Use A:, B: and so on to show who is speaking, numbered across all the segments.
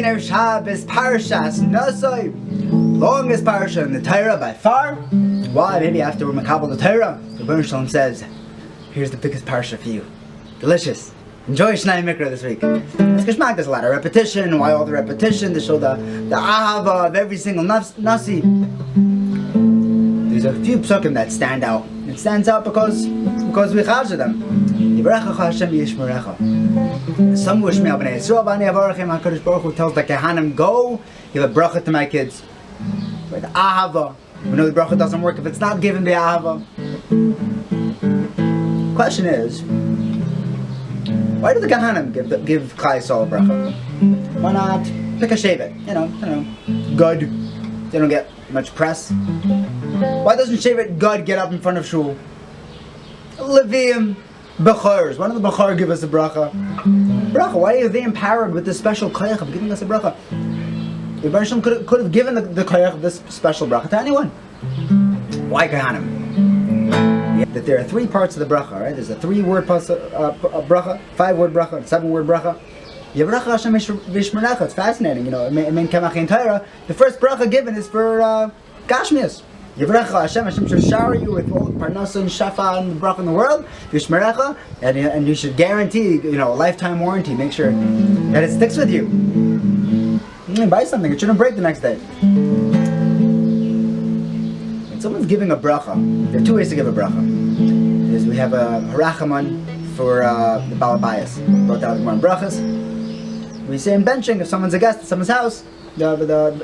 A: Erev Shabbos, Parshas, Naso, longest parsha in the Torah by far. Why? Maybe after we're Makabel the Torah, the Rebbeinu Shalom says, here's the biggest parsha for you. Delicious. Enjoy Shnai Mikra this week. It's Geschmack, there's a lot of repetition. Why all the repetition? To show the ahava of every single nasi. There's a few psukim that stand out. It stands out because we chazah them. Yivarecha Hashem yishmerecha. Some wish me b'nei Yisrael b'nei Avraham. HaKadosh Baruch Hu tells the Kehanim, go give a bracha to my kids. With ahava. We know the bracha doesn't work if it's not given the ahava. Question is, why do the Kehanim give Klal Yisrael a bracha? Why not pick a shevet? You know, good. They don't get much press. Why doesn't shevet Gad get up in front of shul? Leviim, Bechors. Why don't the Bechor give us a bracha? Why are they empowered with this special koyach of giving us a bracha? The Rebbeinu could have given the koyach of this special bracha to anyone. Why Kehanim? That there are three parts of the bracha, right? There's a 3-word bracha, 5-word bracha, and 7-word bracha. Yevracha Hashem v'yishmerecha. It's fascinating, you know. In Kemach in Torah, the first bracha given is for Gashmias. Yevracha Hashem should shower you with all the Parnasa and Shafa and the bracha in the world. V'yishmerecha, and you should guarantee, you know, a lifetime warranty. Make sure that it sticks with you. Buy something; it shouldn't break the next day. When someone's giving a bracha, there are 2 ways to give a bracha. We have a harachaman for the balabayas. Brought down the Gemara brachas. We say in benching, if someone's a guest at someone's house, the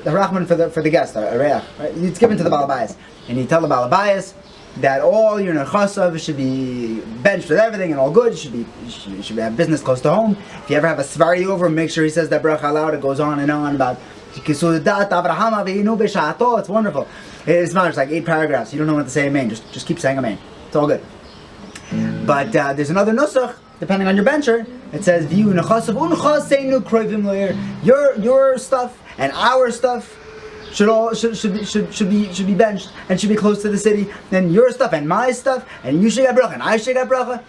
A: harachaman for the guest, a reach, right? It's given to the balabayas, and you tell the balabayas that all your nechasav should be benched with everything and all good. You should have business close to home. If you ever have a svari over, make sure he says that bracha aloud. It goes on and on about Avraham. It's wonderful. It's not just like 8 paragraphs. You don't know what to say amen. Just keep saying amen. It's all good. But there's another nusach, depending on your bencher. It says, your stuff and our stuff should be benched and should be close to the city. Then your stuff and my stuff, and you should get bracha and I should get bracha.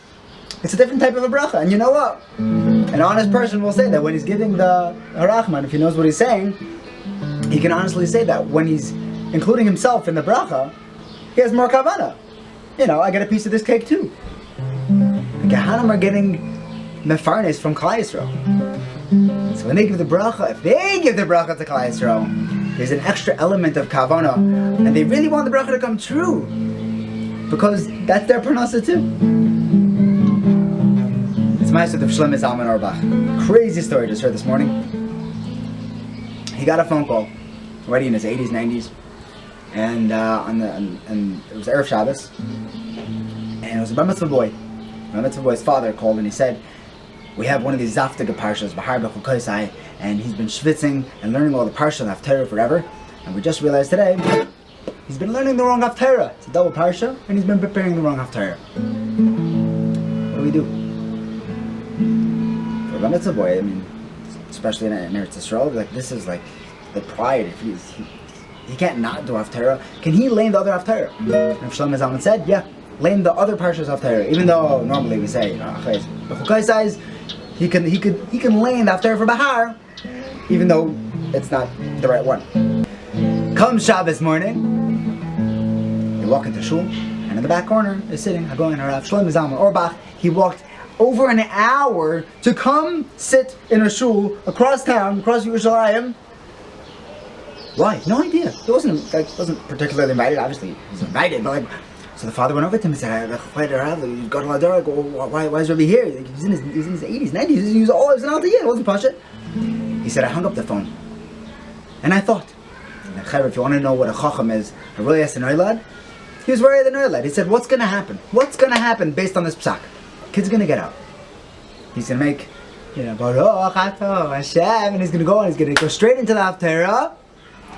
A: It's a different type of a bracha. And you know what? An honest person will say that when he's giving the harachman, if he knows what he's saying, he can honestly say that when he's including himself in the bracha, he has more kavanah. You know, I get a piece of this cake too. The Kehanim are getting mefarnes from Klal Yisrael. So when they give the bracha, if they give the bracha to Klal Yisrael, there's an extra element of kavanah, and they really want the bracha to come true, because that's their parnasa too. It's my sort of Shlomo Zalman Auerbach. Crazy story just heard this morning. He got a phone call, already in his 80s, 90s, and it was Erev Shabbos, and it was a bar mitzvah boy. The mitzvah boy's father called and he said, we have one of these Zaftiga Parshas, Bahar B'chukaisai, and he's been schwitzing and learning all the Parshas of Haftarah forever, and we just realized today, he's been learning the wrong Haftarah. It's a double Parsha, and he's been preparing the wrong Haftarah. What do we do? For a bar mitzvah boy, I mean, especially in Eretz Yisrael, like, this is like the pride. If he can't not do Haftarah. Can he lane the other Haftarah? And Shlomo Zalman said, yeah, lane the other Parshas Haftarah. Even though normally we say, he can lane the Haftarah for Bahar, even though it's not the right one. Come Shabbos morning, you walk into shul, and in the back corner is sitting Hagoyin Harav Shlomo Zalman Auerbach. He walked over an hour to come sit in a shul across town, across Yerushalayim. Why? No idea. He wasn't particularly invited. Obviously, he was invited, but like, so the father went over to him and said, "Why is Rabbi here? He's in his 80s, 90s. He was an altar yet. It wasn't Pasha." He said, "I hung up the phone, and I thought, if you want to know what a chacham is, a really has a noilad." He was worried the noilad. He said, "What's going to happen? What's going to happen based on this psak? Kid's going to get out. He's going to make, Baruch Atah Hashem, and he's going to go straight into the Haftarah.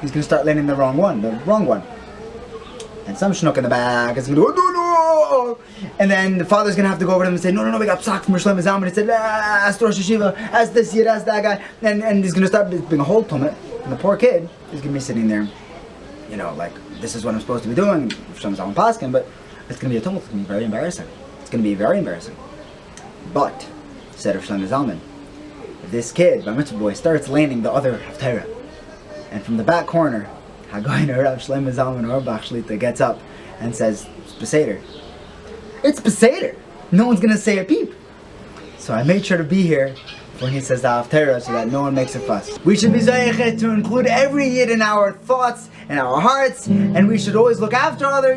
A: He's going to start learning the wrong one. And some schnook in the back is going to go, no. And then the father's going to have to go over to him and say, no, we got psak from Shlomo Zalman. He said, ask Rosh Hashiva, ask this yid, ask that guy. And he's going to start being a whole tumult. And the poor kid is going to be sitting there, like, this is what I'm supposed to be doing, Shlomo Zalman Paskin, but it's going to be a tumult. It's going to be very embarrassing. But, said Shlomo Zalman, this kid, my mitzvah boy, starts laning the other haftarah. And from the back corner, Hagoyner Rav Shlomo Zalman Auerbach Shlita gets up and says, it's Beseder. It's Beseder. No one's going to say a peep. So I made sure to be here when he says the haftarah so that no one makes a fuss. We should be zayichet to include every yid in our thoughts and our hearts, and we should always look after other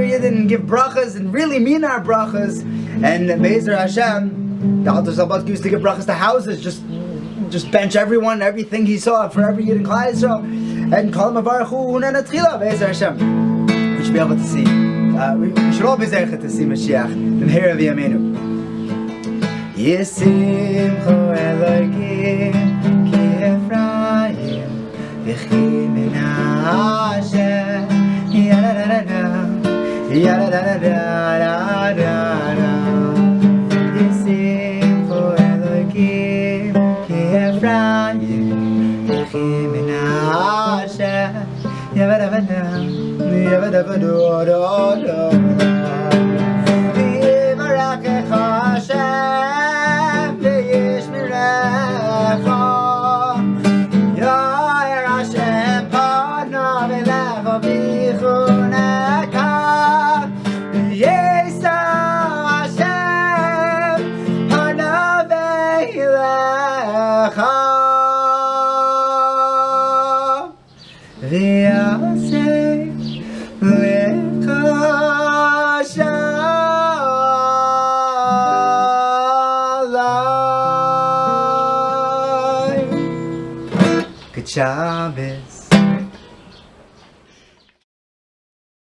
A: yid and give brachas and really mean our brachas. And Be'ezer Hashem, the Alter Shabbat used to give brachas to houses, just bench everyone, everything he saw for every yid in Klal Yisrael, and call him avarechu unana tchila Be'ezer Hashem. We should be able to see. We should all be zayichet to see Mashiach, the Meher of Yamenu. Yesimcha Elokim ki Ephraim v'chi Menashe ya-da-da-da-da ya-da-da-da-da-da-da. Yesimcha Elokim ki Ephraim v'chi Menashe ya-da-da-da-da ya-da-da-da-da-da-da. V'yivarechecha Hashem v'yishmerecha Yair Hashem panav elecha v'chuneka V'yisa Hashem panav elecha V'yaseh lecha shalom.